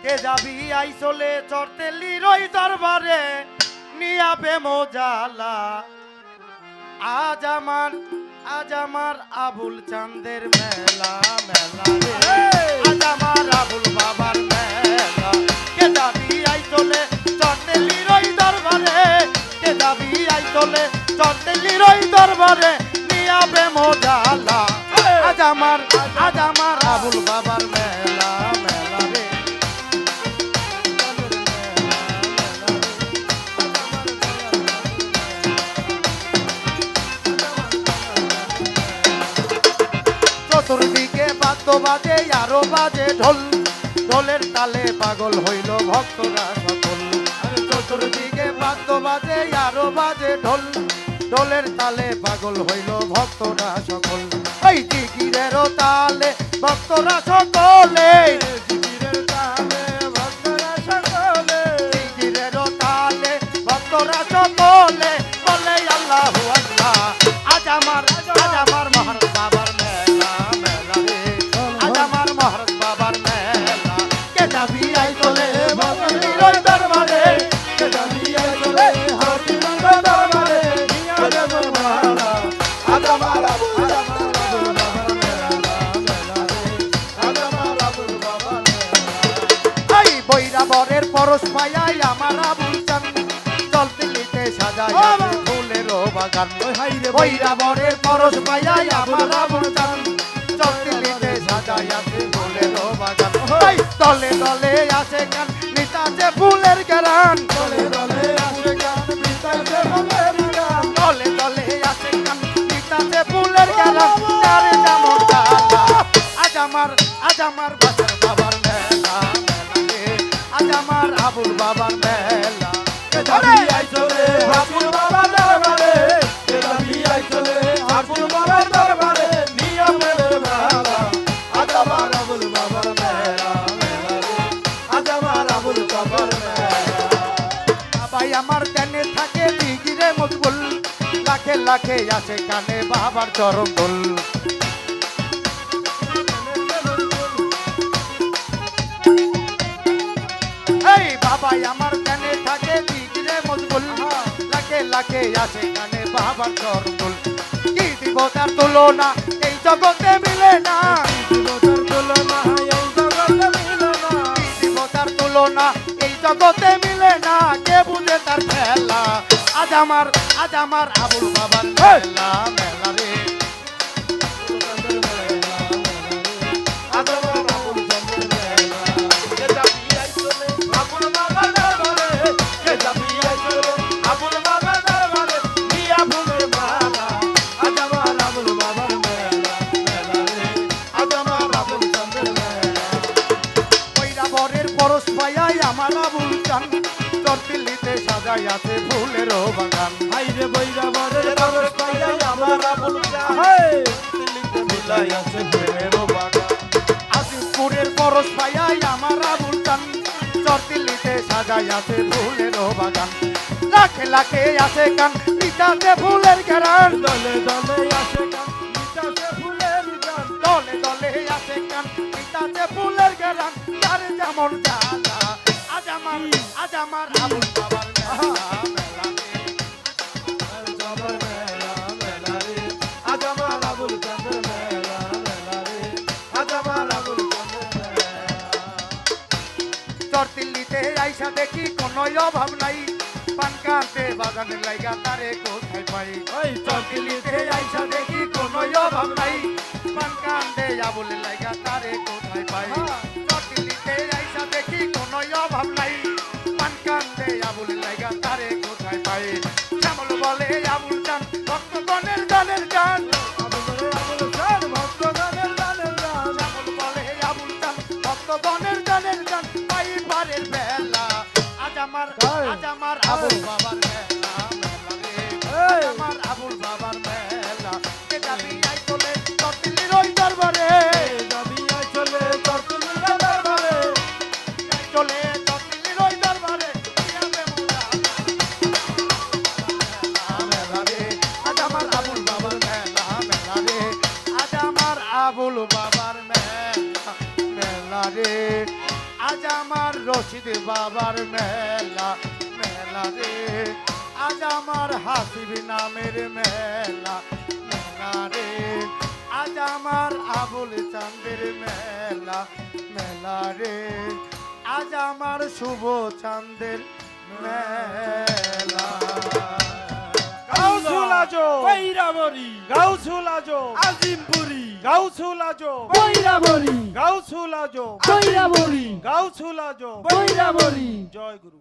কে যাবি আই চলে চরতেলির ওই দরবারে নিয়াবে মোজালা আজ আমার আবুল চাঁদের মেলা মেলা রে আজ আমার আবুল বাবার মেলা কে যাবি আই চলে চরতেলির ওই দরবারে কে যাবি আই চলে চরতেলির ওই দরবারে নিয়াবে মোজালা আজ আমার আবুল বাবার মেলা মেলা রে চতুর্দিকে বাদ্য বাজে আরো বাজে ঢোল ঢোলের তালে পাগল হইল ভক্তরা সকল চতুর্দিকে বাদ্য বাজে আরো বাজে ঢোল ঢোলের তালে পাগল হইল ভক্তরা সকল ওই জিকিরেরও তালে ভক্তরা সকলে জিকিরের তালে ভক্তরা সকলে জিকিরেরও তালে ভক্তরা সকলে বলে আল্লাহু আল্লাহ আজ আমার মহারাজ বাবার মেলা মেলা রে আজ আমার মহারাজ বাবার মেলা কে যাবি আই চলে ভগবানের ওই দরবারে কে যাবি আই চলে হরিনাথ দরবারে নিয়া যাব মেলা আজ আমার বাবার মেলা মেলা রে আজ আমার আবুল বাবার মেলা এই বৈরাবরের পরশ পায়াই আমার আবুল চান চলতে নিতে সাজাই ফুলেরও বাগান বৈরাবরের পরশ পায়াই আমার আবুল চান চলতে নিতে সাজাই আছে ফুলেরও বাগান দলে দলে আসে গান নিতাছে ফুলের গান দলে দলে আসে গান নিতাছে ফুলের গান দলে দলে আসে গান নিতাছে ফুলের গান তারে যেমন গালা আজ আমার বাসার বাবার মেলা মেলা রে আজ আমার আবুল বাবার মেলা কে যাবি আই চলে আবুল বাবার দরবারে কে যাবি আই চলে আবুল বাবার দরবারে নিয়া মেলে মেলা আজ আমার আবুল বাবার মেলা মেলা রে আজ আমার আবুল বাবার মেলা ভাই আমার কানে থাকে দিগিরে মজবুল লাখে লাখে আসে কানে বাবার চরণ দোল এই বাবাই আমার কানে থাকে দিগিরে মজবুল লাখে লাখে আসে কানে বাবার চরণ দোল কি দিব তার তুলনা এই জগতে মিলে না তার তুলনা এই জগতে মিলে না কে বুঝে তার খেলা আজ আমার আবুল বাবার মেলা মেলা রে আমার আবুল চান চরতিলিতে সাজাই আছে ফুলেরও বাগান হাইরে বৈরাবরের পরশ পাইয়াই আমার আবুল চান চরতিলিতে মিলাই আছে ফুলেরও বাগান আজিমপুরের পরশ পাইয়াই আমার আবুল চান চরতিলিতে সাজাই আছে ফুলেরও বাগান লাখে লাখে আছে গান নিতাছে ফুলের গান দলে দলে আছে গান নিতাছে ফুলের গান দলে দলে আছে গান নিতাছে ফুলের গান তার যেমন জ্বালা আজ আমার আবুল বাবার মেলা মেলা রে আজ আমার আবুল চাঁদের মেলা মেলা রে আজ আমার আবুল চাঁদের মেলা চরতিল্লিতে আইসা দেখি কোনো অভাব নাই পান কাটে বাগানের লাইগা তারে কোথায় পাই ওই চরতিল্লিতে আইসা দেখি কোনো অভাব নাই পান কাটে আবুলের লাইগা তারে কোথায় পাই চরতিল্লিতে আইসা দেখি কোনো অভাব নাই আবুলের লাইগা তারে কোথায় পাই শ্যামল বলে আবুল চান ভক্তগণের গানের গান ভক্তগণের গানের গান শ্যামল বলে আবুল চান ভক্তগণের গানের গান পাই পারের বেলা আজ আমার আবুল বাবার মেলা মেলা রে আজ আমার আবুল বাবার মেলা কে যাবি আই চলে চরতিলির ওই দরবারে যাবি আই চলে চরতিলির দরবারে চলে চরতিলির ওই দরবারে আবুল বাবার মেলা মেলা রে আজ আমার রশিদ বাবার মেলা মেলা রে আজ আমার হাসিব নামের মেলা মেলা রে আজ আমার আবুল চাঁদের মেলা মেলা রে আজ আমার শুভ চাঁদের মেলা গাউসুল আজম বৈরাবরী গাউসুল আজম আজিমপুরি গাউসুল আজম বৈরাবরী গাউসুল আজম বৈরাবরী গাউসুল আজম বৈরাবরী জয় গুরু।